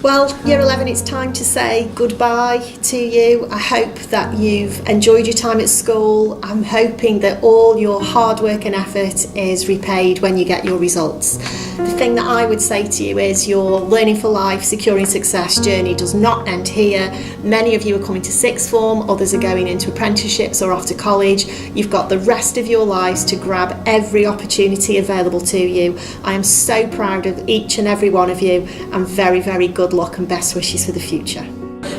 Well, Year 11, it's time to say goodbye to you. I hope that you've enjoyed your time at school. I'm hoping that all your hard work and effort is repaid when you get your results. The thing that I would say to you is your learning for life, securing success journey does not end here. Many of you are coming to sixth form, others are going into apprenticeships or off to college. You've got the rest of your lives to grab every opportunity available to you. I am so proud of each and every one of you, and very, very good luck and best wishes for the future.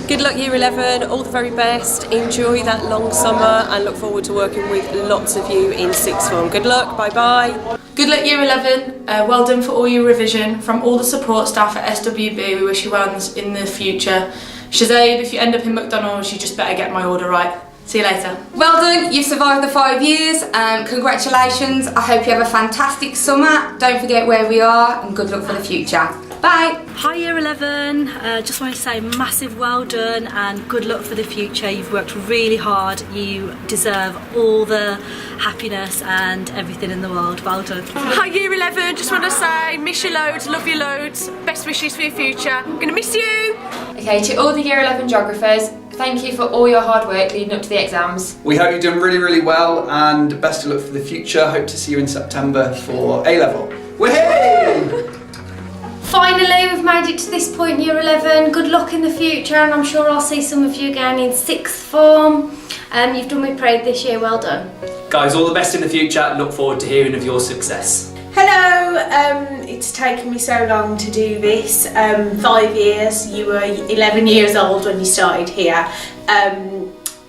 Good luck Year 11, all the very best, enjoy that long summer and look forward to working with lots of you in sixth form. Good luck, bye bye. Good luck Year 11, well done for all your revision. From all the support staff at SWB, we wish you well in the future. Shazade, if you end up in McDonald's, you just better get my order right. See you later. Well done, you've survived the 5 years. Congratulations, I hope you have a fantastic summer. Don't forget where we are and good luck for the future. Bye. Hi Year 11, just wanted to say massive well done and good luck for the future. You've worked really hard, you deserve all the happiness and everything in the world. Well done. Hi Year 11, just want to say miss you loads, love you loads, best wishes for your future. I'm going to miss you. Okay, to all the Year 11 geographers, thank you for all your hard work leading up to the exams. We hope you're doing really, really well and best of luck for the future. Hope to see you in September for A-level. Woohoo! Finally, we've made it to this point, Year 11. Good luck in the future, and I'm sure I'll see some of you again in sixth form. You've done me proud this year, well done. Guys, all the best in the future. Look forward to hearing of your success. Hello, it's taken me so long to do this. 5 years, you were 11 years old when you started here.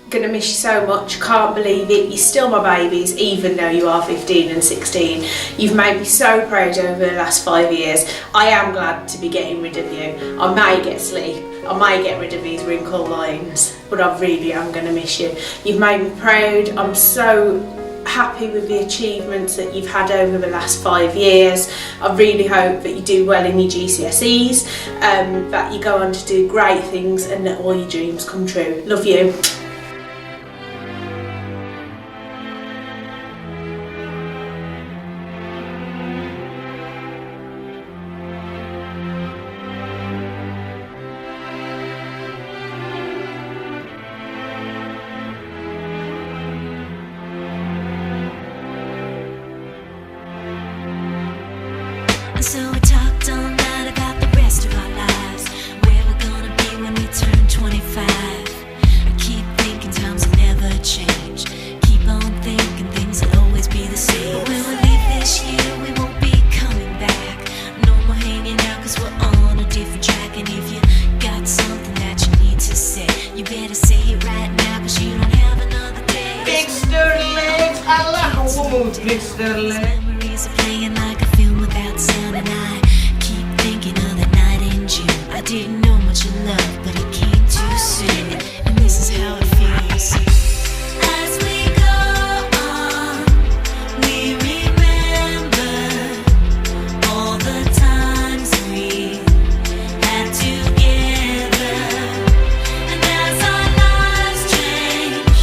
Gonna miss you so much, can't believe it, you're still my babies even though you are 15 and 16. You've made me so proud over the last 5 years. I am glad to be getting rid of you. I may get sleep, I may get rid of these wrinkle lines, but I really am gonna miss you. You've made me proud, I'm so happy with the achievements that you've had over the last 5 years. I really hope that you do well in your GCSEs, that you go on to do great things and that all your dreams come true. Love you. So we talked all night about the rest of our lives, where we're gonna be when we turn 25. I keep thinking times will never change. Keep on thinking things will always be the same. But when we leave this year, we won't be coming back. No more hanging out cause we're on a different track. And if you got something that you need to say, you better say it right now cause you don't have another day. Big sturdy legs, I like a woman with big sturdy legs. Memories are playing like a film without sound, and I keep thinking of that night in June. I didn't know much of love, but it came too soon, and this is how it feels. As we go on, we remember all the times we had together, and as our lives change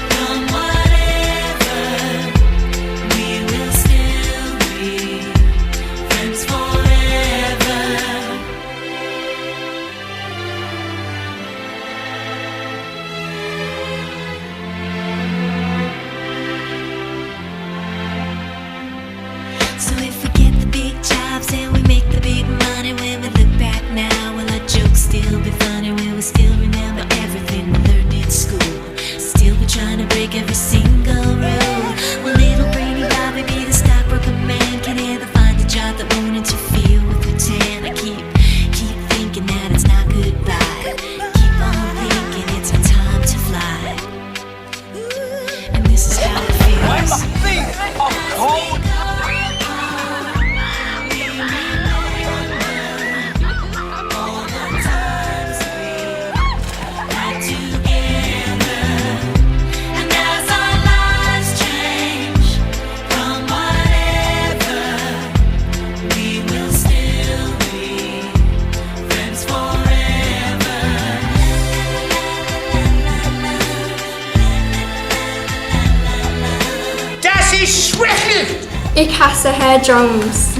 from whatever, we will still be friends forever. So if we get the big jobs and we make the big money, when we look back now, will our jokes still be funny? Will we still remember everything we learned in school? Still be trying to break every single rule? Will little brainy Bobby be the stockbroker man? Can he ever find a job that won't interfere with her tan? I keep thinking that it's not goodbye. Keep on thinking it's our time to fly. And this is how it feels. My feet are cold. All the times we had together, and as our lives change from whatever, we will still be friends forever. Das ist schrecklich! Ik hasse hair drums.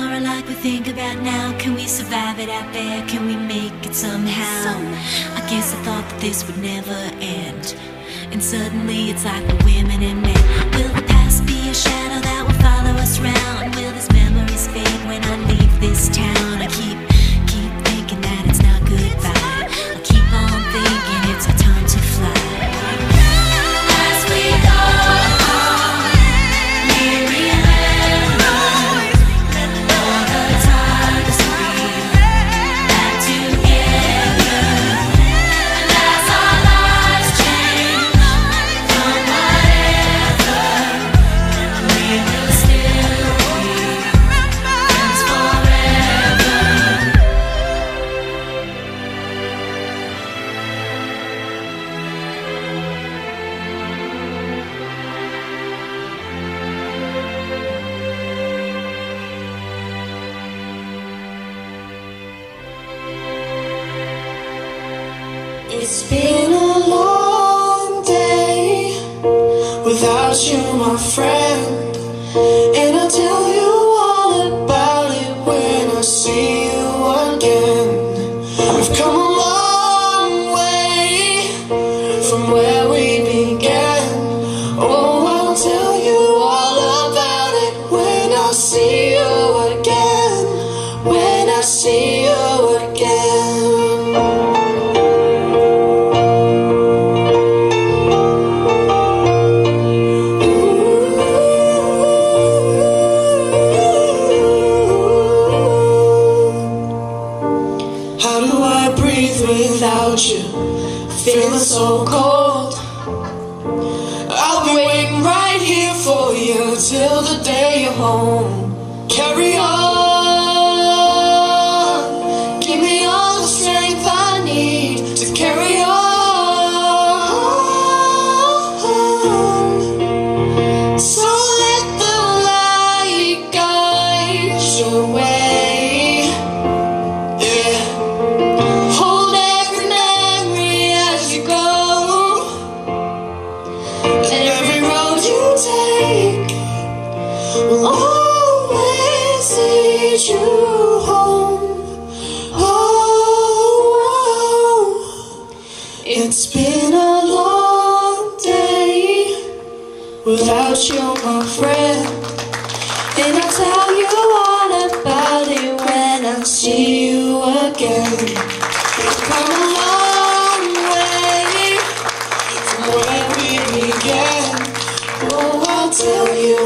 tomorrow like we think about now? Can we survive it out there? Can we make it somehow? I guess I thought that this would never end, and suddenly it's like the women and men. Will the past be a shadow that will follow us round? Will these memories fade when I leave this town? I keep thinking that it's not goodbye. I keep on thinking it's our time to fly. As we go on, we remember all the times we had together. And as our lives change from whatever, we will still be friends forever. It's been a long day without you, my friend, and I'll tell you all about it when I see you again. We've come a long way from where we began. Oh, I'll tell you all about it when I see you again. When I see you again. How do I breathe without you? Feeling so cold. I'll be waiting right here for you till the day you're home. Carry on. Give me all the strength I need to carry on. So let the light guide your way. Yeah. Hold every memory as you go, and every road you take will always lead you home. Oh, it's been a long day without you, my friend, and I'll tell you all about it when I see you again. Come a long way from where we began. Oh, I'll tell you